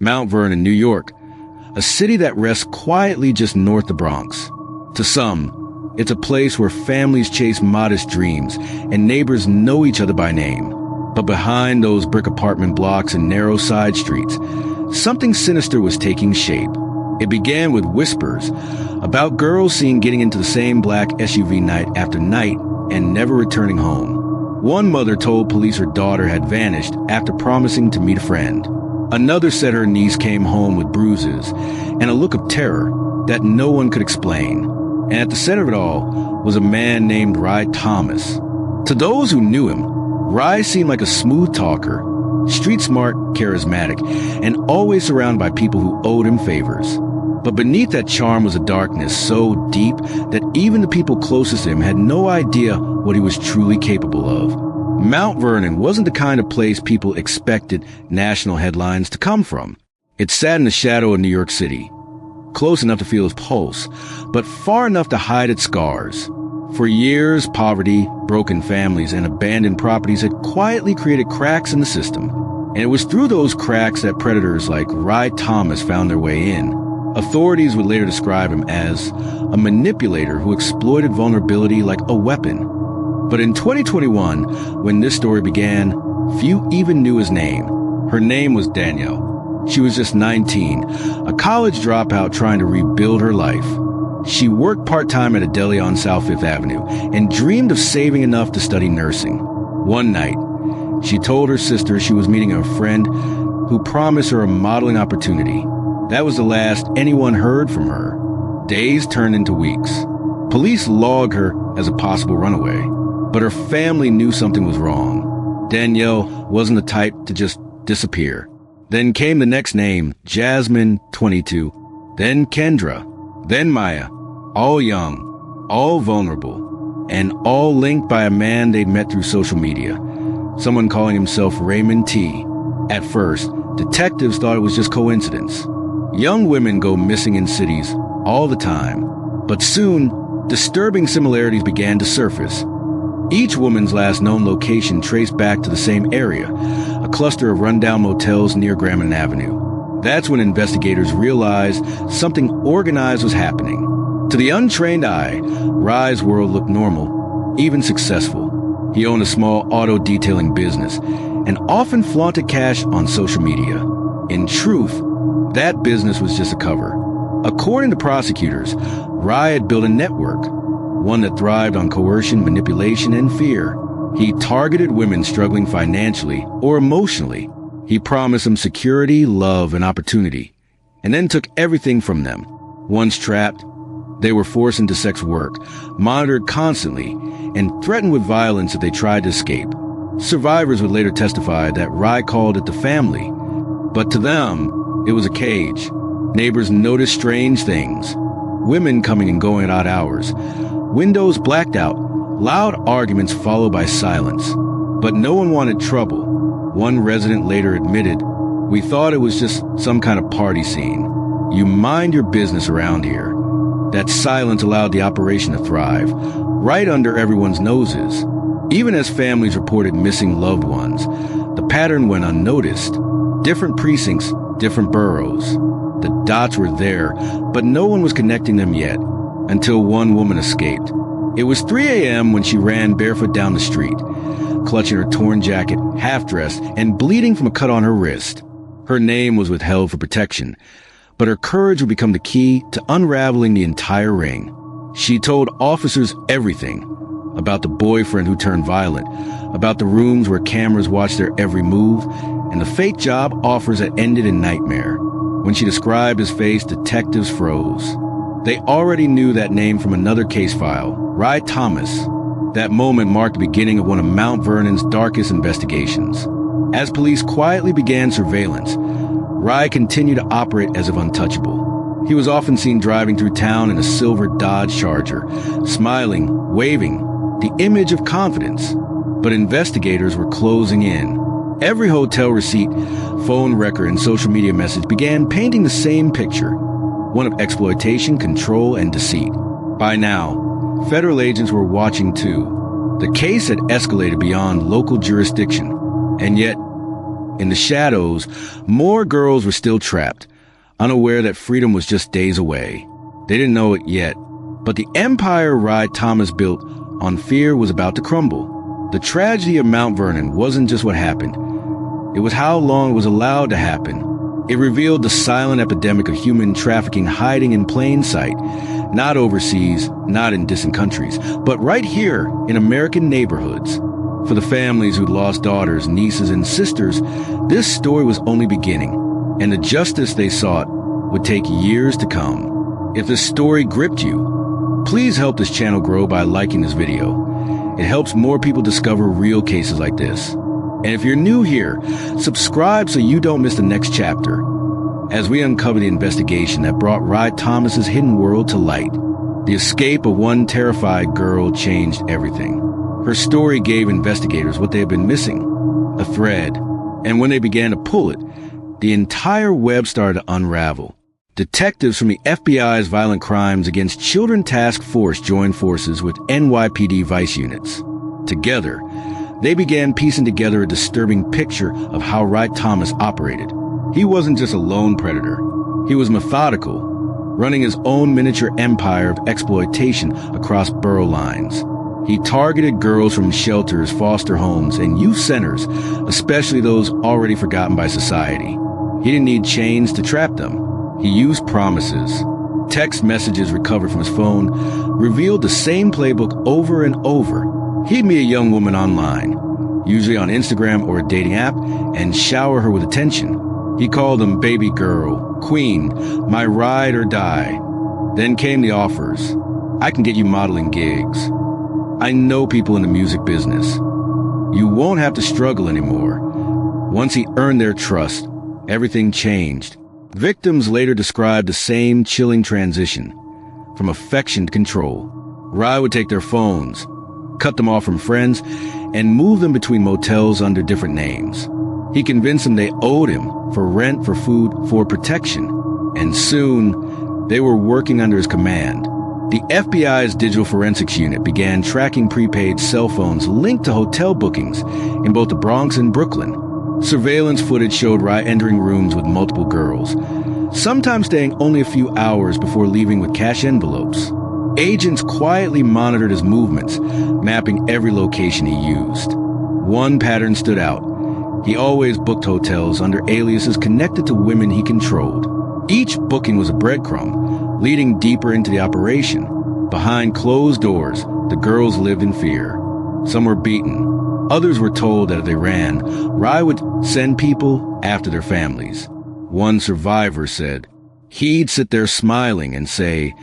Mount Vernon, New York, a city that rests quietly just north of Bronx. To some, it's a place where families chase modest dreams and neighbors know each other by name. But behind those brick apartment blocks and narrow side streets, something sinister was taking shape. It began with whispers about girls seen getting into the same black SUV night after night and never returning home. One mother told police her daughter had vanished after promising to meet a friend. Another said her niece came home with bruises and a look of terror that no one could explain. And at the center of it all was a man named Rai Thomas. To those who knew him, Rai seemed like a smooth talker, street smart, charismatic, and always surrounded by people who owed him favors. But beneath that charm was a darkness so deep that even the people closest to him had no idea what he was truly capable of. Mount Vernon wasn't the kind of place people expected national headlines to come from. It sat in the shadow of New York City, close enough to feel its pulse, but far enough to hide its scars. For years, poverty, broken families, and abandoned properties had quietly created cracks in the system. And it was through those cracks that predators like Rai Thomas found their way in. Authorities would later describe him as a manipulator who exploited vulnerability like a weapon. But in 2021, when this story began, few even knew his name. Her name was Danielle. She was just 19, a college dropout trying to rebuild her life. She worked part-time at a deli on South Fifth Avenue and dreamed of saving enough to study nursing. One night, she told her sister she was meeting a friend who promised her a modeling opportunity. That was the last anyone heard from her. Days turned into weeks. Police logged her as a possible runaway, but her family knew something was wrong. Danielle wasn't the type to just disappear. Then came the next name, Jasmine, 22, then Kendra, then Maya, all young, all vulnerable, and all linked by a man they'd met through social media, someone calling himself Raymond T. At first, detectives thought it was just coincidence. Young women go missing in cities all the time, but soon, disturbing similarities began to surface. Each woman's last known location traced back to the same area, a cluster of rundown motels near Grambling Avenue. That's when investigators realized something organized was happening. To the untrained eye, Rai's world looked normal, even successful. He owned a small auto detailing business and often flaunted cash on social media. In truth, that business was just a cover. According to prosecutors, Rai had built a network, one that thrived on coercion, manipulation, and fear. He targeted women struggling financially or emotionally. He promised them security, love, and opportunity, and then took everything from them. Once trapped, they were forced into sex work, monitored constantly, and threatened with violence if they tried to escape. Survivors would later testify that Rai called it the family, but to them, it was a cage. Neighbors noticed strange things. Women coming and going at odd hours. Windows blacked out. Loud arguments followed by silence. But no one wanted trouble. One resident later admitted, "We thought it was just some kind of party scene. You mind your business around here." That silence allowed the operation to thrive, right under everyone's noses. Even as families reported missing loved ones, the pattern went unnoticed. Different precincts, different boroughs. The dots were there, but no one was connecting them yet, until one woman escaped. It was 3 a.m. when she ran barefoot down the street, clutching her torn jacket, half-dressed, and bleeding from a cut on her wrist. Her name was withheld for protection, but her courage would become the key to unraveling the entire ring. She told officers everything, about the boyfriend who turned violent, about the rooms where cameras watched their every move, and the fake job offers that ended in nightmare. When she described his face, detectives froze. They already knew that name from another case file, Rai Thomas. That moment marked the beginning of one of Mount Vernon's darkest investigations. As police quietly began surveillance, Rai continued to operate as if untouchable. He was often seen driving through town in a silver Dodge Charger, smiling, waving, the image of confidence. But investigators were closing in. Every hotel receipt, phone record, and social media message began painting the same picture, one of exploitation, control, and deceit. By now, federal agents were watching too. The case had escalated beyond local jurisdiction, and yet In the shadows, more girls were still trapped, unaware that freedom was just days away. They didn't know it yet, but the empire Rai Thomas built on fear was about to crumble. The tragedy of Mount Vernon wasn't just what happened. It was how long it was allowed to happen. It revealed the silent epidemic of human trafficking hiding in plain sight, not overseas, not in distant countries, but right here in American neighborhoods. For the families who'd lost daughters, nieces, and sisters, this story was only beginning, and the justice they sought would take years to come. If this story gripped you, please help this channel grow by liking this video. It helps more people discover real cases like this. And if you're new here, subscribe so you don't miss the next chapter, as we uncover the investigation that brought Rai Thomas's hidden world to light. The escape of one terrified girl changed everything. Her story gave investigators what they had been missing, a thread. And when they began to pull it, the entire web started to unravel. Detectives from the FBI's Violent Crimes Against Children Task Force joined forces with NYPD vice units. Together, they began piecing together a disturbing picture of how Rai Thomas operated. He wasn't just a lone predator. He was methodical, running his own miniature empire of exploitation across borough lines. He targeted girls from shelters, foster homes, and youth centers, especially those already forgotten by society. He didn't need chains to trap them. He used promises. Text messages recovered from his phone revealed the same playbook over and over. He'd meet a young woman online, usually on Instagram or a dating app, and shower her with attention. He called them baby girl, queen, my ride or die. Then came the offers. I can get you modeling gigs. I know people in the music business. You won't have to struggle anymore. Once he earned their trust, everything changed. Victims later described the same chilling transition, from affection to control. Rai would take their phones, cut them off from friends, and move them between motels under different names. He convinced them they owed him for rent, for food, for protection. And soon, they were working under his command. The FBI's Digital Forensics Unit began tracking prepaid cell phones linked to hotel bookings in both the Bronx and Brooklyn. Surveillance footage showed Rai entering rooms with multiple girls, sometimes staying only a few hours before leaving with cash envelopes. Agents quietly monitored his movements, mapping every location he used. One pattern stood out. He always booked hotels under aliases connected to women he controlled. Each booking was a breadcrumb, leading deeper into the operation. Behind closed doors, the girls lived in fear. Some were beaten. Others were told that if they ran, Rai would send people after their families. One survivor said, he'd sit there smiling and say,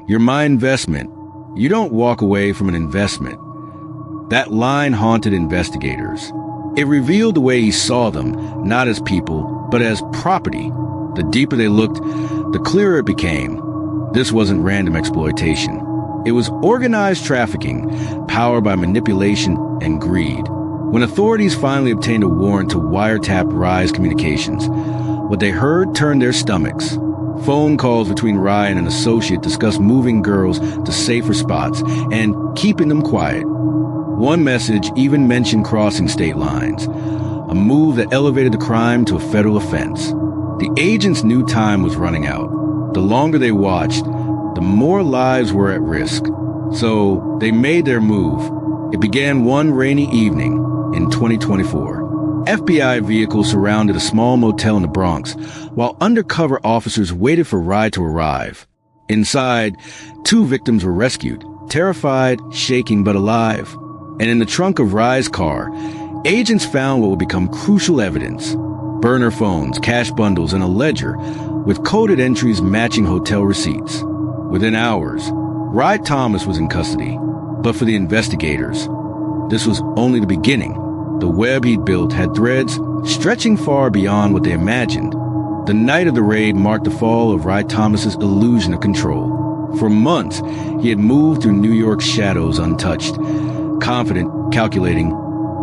"You're my investment. You don't walk away from an investment." That line haunted investigators. It revealed the way he saw them, not as people, but as property. The deeper they looked, the clearer it became. This wasn't random exploitation. It was organized trafficking, powered by manipulation and greed. When authorities finally obtained a warrant to wiretap Rai's communications, what they heard turned their stomachs. Phone calls between Rai and an associate discussed moving girls to safer spots and keeping them quiet. One message even mentioned crossing state lines, a move that elevated the crime to a federal offense. The agents knew time was running out. The longer they watched, the more lives were at risk. So they made their move. It began one rainy evening in 2024. FBI vehicles surrounded a small motel in the Bronx, while undercover officers waited for Rai to arrive. Inside, 2 victims were rescued, terrified, shaking, but alive. And in the trunk of Rai's car, agents found what would become crucial evidence: burner phones, cash bundles, and a ledger with coded entries matching hotel receipts. Within hours, Rai Thomas was in custody. But for the investigators, this was only the beginning. The web he'd built had threads stretching far beyond what they imagined. The night of the raid marked the fall of Rai Thomas's illusion of control. For months, he had moved through New York's shadows untouched, confident, calculating,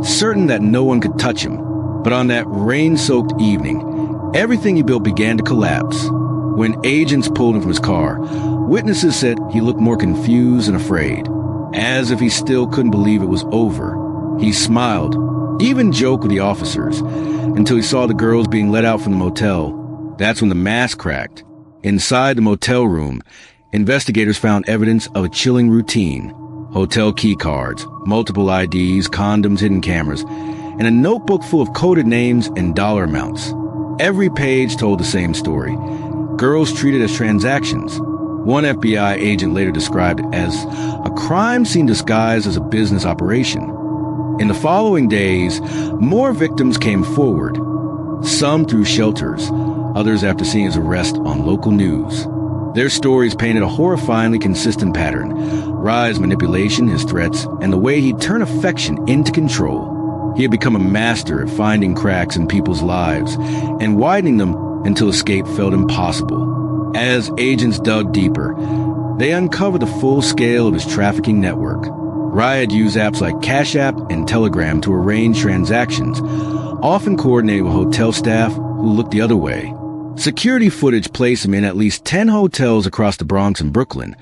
certain that no one could touch him. But on that rain-soaked evening, everything he built began to collapse. When agents pulled him from his car, witnesses said he looked more confused and afraid, as if he still couldn't believe it was over. He smiled, He even joked with the officers until he saw the girls being let out from the motel. That's when the mask cracked. Inside the motel room, investigators found evidence of a chilling routine. Hotel key cards, multiple IDs, condoms, hidden cameras, and a notebook full of coded names and dollar amounts. Every page told the same story. Girls treated as transactions. One FBI agent later described it as a crime scene disguised as a business operation. In the following days, more victims came forward. Some through shelters, others after seeing his arrest on local news. Their stories painted a horrifyingly consistent pattern. Rai's manipulation, his threats, and the way he'd turn affection into control. He had become a master at finding cracks in people's lives and widening them until escape felt impossible. As agents dug deeper, they uncovered the full scale of his trafficking network. Rai had used apps like Cash App and Telegram to arrange transactions, often coordinating with hotel staff who looked the other way. Security footage placed him in at least 10 hotels across the Bronx and Brooklyn,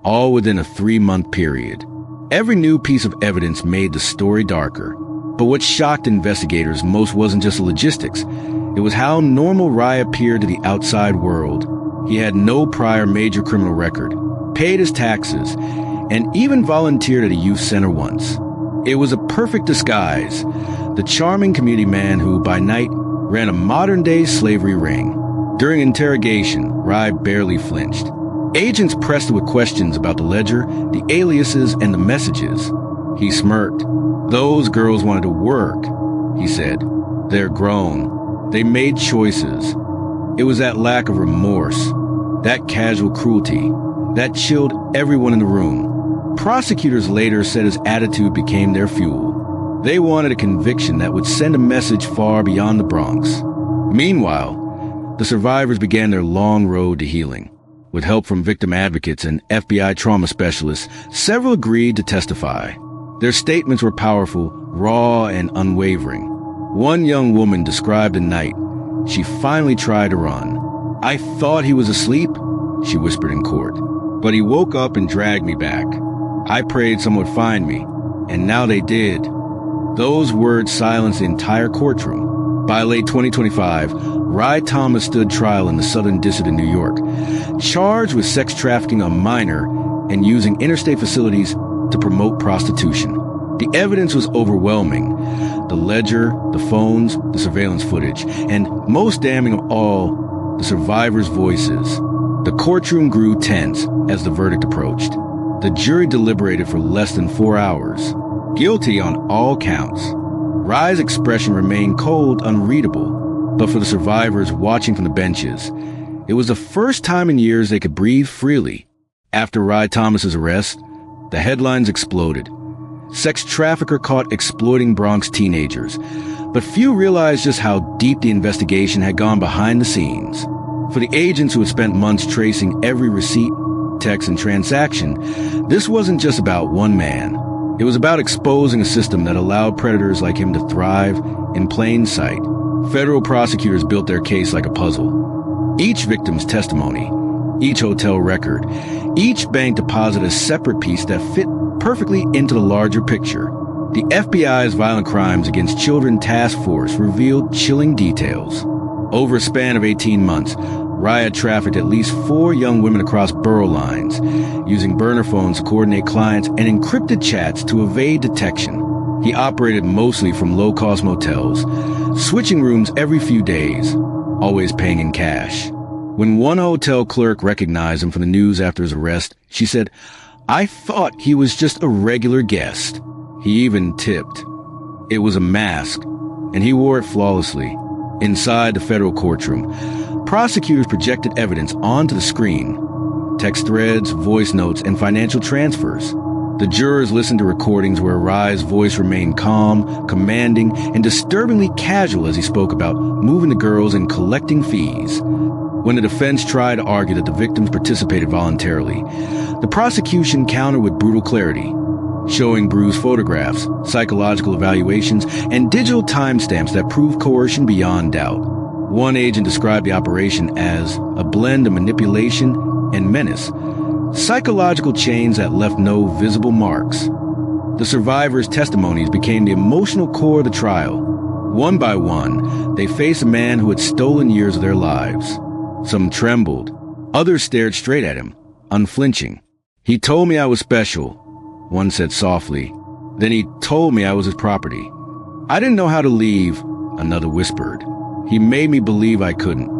all within a 3-month period. Every new piece of evidence made the story darker. But what shocked investigators most wasn't just the logistics. It was how normal Rai appeared to the outside world. He had no prior major criminal record, paid his taxes, and even volunteered at a youth center once. It was a perfect disguise. The charming community man who, by night, ran a modern-day slavery ring. During interrogation, Rai barely flinched. Agents pressed him with questions about the ledger, the aliases, and the messages. He smirked. Those girls wanted to work, he said. They're grown. They made choices. It was that lack of remorse, that casual cruelty, that chilled everyone in the room. Prosecutors later said his attitude became their fuel. They wanted a conviction that would send a message far beyond the Bronx. Meanwhile, the survivors began their long road to healing. With help from victim advocates and FBI trauma specialists, several agreed to testify. Their statements were powerful, raw, and unwavering. One young woman described the night. She finally tried to run. "I thought he was asleep," she whispered in court. "But he woke up and dragged me back. I prayed someone would find me, and now they did." Those words silenced the entire courtroom. By late 2025, Rai Thomas stood trial in the Southern District of New York, charged with sex trafficking a minor and using interstate facilities to promote prostitution. The evidence was overwhelming. The ledger, the phones, the surveillance footage, and most damning of all, the survivors' voices. The courtroom grew tense as the verdict approached. The jury deliberated for less than 4 hours. Guilty on all counts. Rai's expression remained cold, unreadable. But for the survivors watching from the benches, it was the first time in years they could breathe freely. After Rai Thomas's arrest, the headlines exploded. Sex trafficker caught exploiting Bronx teenagers. But few realized just how deep the investigation had gone behind the scenes. For the agents who had spent months tracing every receipt, text, and transaction, this wasn't just about one man. It was about exposing a system that allowed predators like him to thrive in plain sight. Federal prosecutors built their case like a puzzle. Each victim's testimony, each hotel record, each bank deposit a separate piece that fit perfectly into the larger picture. The FBI's Violent Crimes Against Children Task Force revealed chilling details. Over a span of 18 months, Rai had trafficked at least 4 young women across borough lines, using burner phones to coordinate clients and encrypted chats to evade detection. He operated mostly from low-cost motels, switching rooms every few days, always paying in cash. When one hotel clerk recognized him from the news after his arrest, she said, "I thought he was just a regular guest." He even tipped. It was a mask, and he wore it flawlessly. Inside the federal courtroom, prosecutors projected evidence onto the screen. Text threads, voice notes, and financial transfers. The jurors listened to recordings where Rai's voice remained calm, commanding, and disturbingly casual as he spoke about moving the girls and collecting fees. When the defense tried to argue that the victims participated voluntarily, the prosecution countered with brutal clarity, showing bruised photographs, psychological evaluations, and digital timestamps that proved coercion beyond doubt. One agent described the operation as a blend of manipulation and menace, psychological chains that left no visible marks. The survivors' testimonies became the emotional core of the trial. One by one, they faced a man who had stolen years of their lives. Some trembled. Others stared straight at him, unflinching. "He told me I was special," one said softly. "Then he told me I was his property. I didn't know how to leave," another whispered. "He made me believe I couldn't."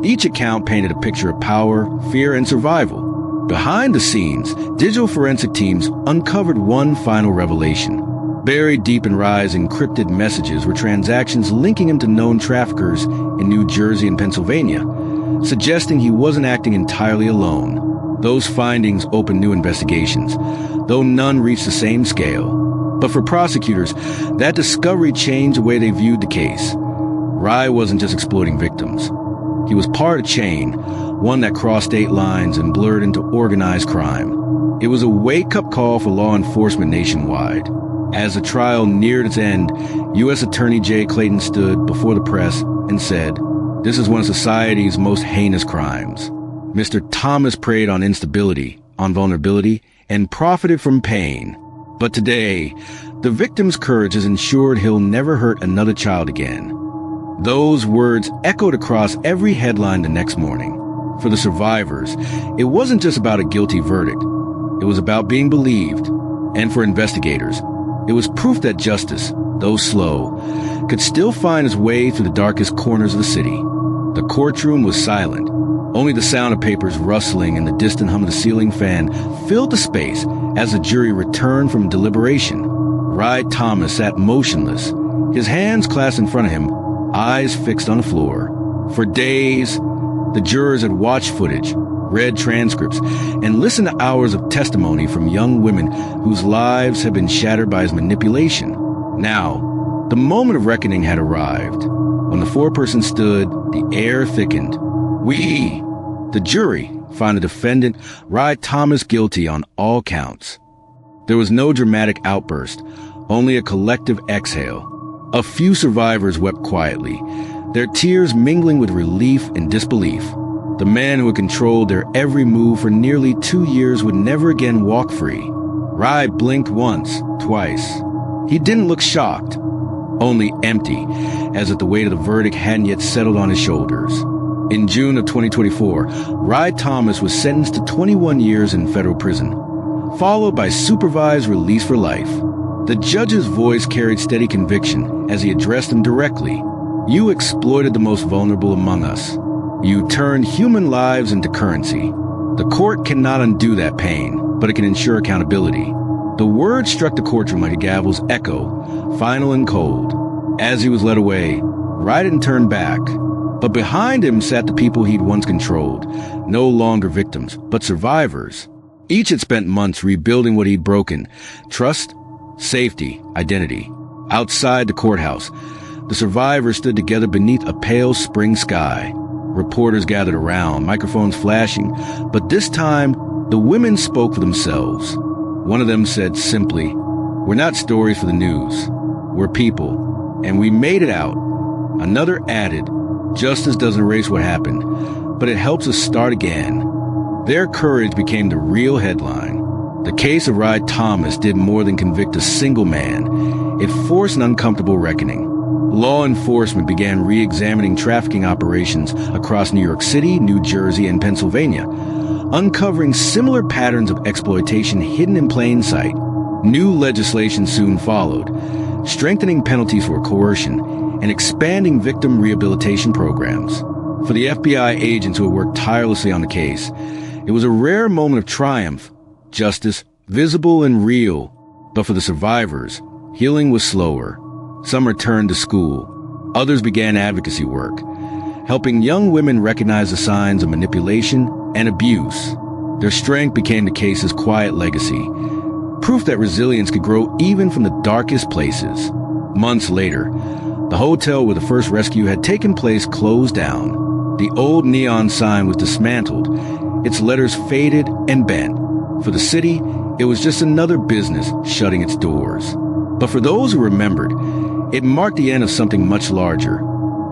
Each account painted a picture of power, fear, and survival. Behind the scenes, digital forensic teams uncovered one final revelation. Buried deep in Rai's encrypted messages were transactions linking him to known traffickers in New Jersey and Pennsylvania, suggesting he wasn't acting entirely alone. Those findings opened new investigations, though none reached the same scale. But for prosecutors, that discovery changed the way they viewed the case. Rai wasn't just exploiting victims. He was part of a chain, one that crossed state lines and blurred into organized crime. It was a wake-up call for law enforcement nationwide. As the trial neared its end, U.S. Attorney Jay Clayton stood before the press and said, "This is one of society's most heinous crimes." Mr. Thomas preyed on instability, on vulnerability, and profited from pain. But today, the victim's courage has ensured he'll never hurt another child again. Those words echoed across every headline the next morning. For the survivors, it wasn't just about a guilty verdict. It was about being believed. And for investigators, it was proof that justice, though slow, could still find its way through the darkest corners of the city. The courtroom was silent. Only the sound of papers rustling and the distant hum of the ceiling fan filled the space as the jury returned from deliberation. Rai Thomas sat motionless, his hands clasped in front of him, eyes fixed on the floor. For days, the jurors had watched footage, read transcripts, and listened to hours of testimony from young women whose lives had been shattered by his manipulation. Now, the moment of reckoning had arrived. When the foreperson stood, the air thickened. We, the jury, found the defendant, Rai Thomas, guilty on all counts. There was no dramatic outburst, only a collective exhale. A few survivors wept quietly, their tears mingling with relief and disbelief. The man who had controlled their every move for nearly 2 years would never again walk free. Rai blinked once, twice. He didn't look shocked, only empty, as if the weight of the verdict hadn't yet settled on his shoulders. In June of 2024, Rai Thomas was sentenced to 21 years in federal prison, followed by supervised release for life. The judge's voice carried steady conviction as he addressed him directly. "You exploited the most vulnerable among us. You turned human lives into currency. The court cannot undo that pain, but it can ensure accountability." The words struck the courtroom like a gavel's echo, final and cold. As he was led away, Rai didn't turn back. But behind him sat the people he'd once controlled, no longer victims, but survivors. Each had spent months rebuilding what he'd broken: trust, safety, identity. Outside the courthouse, the survivors stood together beneath a pale spring sky. Reporters gathered around, microphones flashing, but this time, the women spoke for themselves. One of them said simply, "We're not stories for the news. We're people, and we made it out." Another added, "Justice doesn't erase what happened, but it helps us start again." Their courage became the real headline. The case of Rai Thomas did more than convict a single man. It forced an uncomfortable reckoning. Law enforcement began re-examining trafficking operations across New York City, New Jersey, and Pennsylvania, uncovering similar patterns of exploitation hidden in plain sight. New legislation soon followed, strengthening penalties for coercion and expanding victim rehabilitation programs. For the FBI agents who had worked tirelessly on the case, it was a rare moment of triumph, justice visible and real. But for the survivors, healing was slower. Some returned to school. Others began advocacy work, helping young women recognize the signs of manipulation and abuse. Their strength became the case's quiet legacy, proof that resilience could grow even from the darkest places. Months later, the hotel where the first rescue had taken place closed down. The old neon sign was dismantled, its letters faded and bent. For the city, it was just another business shutting its doors. But for those who remembered, it marked the end of something much larger,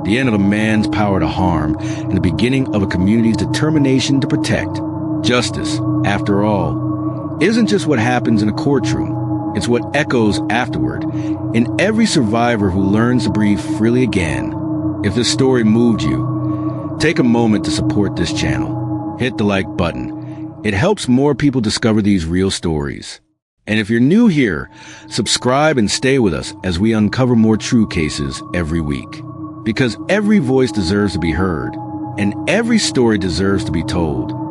the end of a man's power to harm and the beginning of a community's determination to protect. Justice, after all, isn't just what happens in a courtroom. It's what echoes afterward in every survivor who learns to breathe freely again. If this story moved you, take a moment to support this channel. Hit the like button. It helps more people discover these real stories. And if you're new here, subscribe and stay with us as we uncover more true cases every week. Because every voice deserves to be heard, and every story deserves to be told.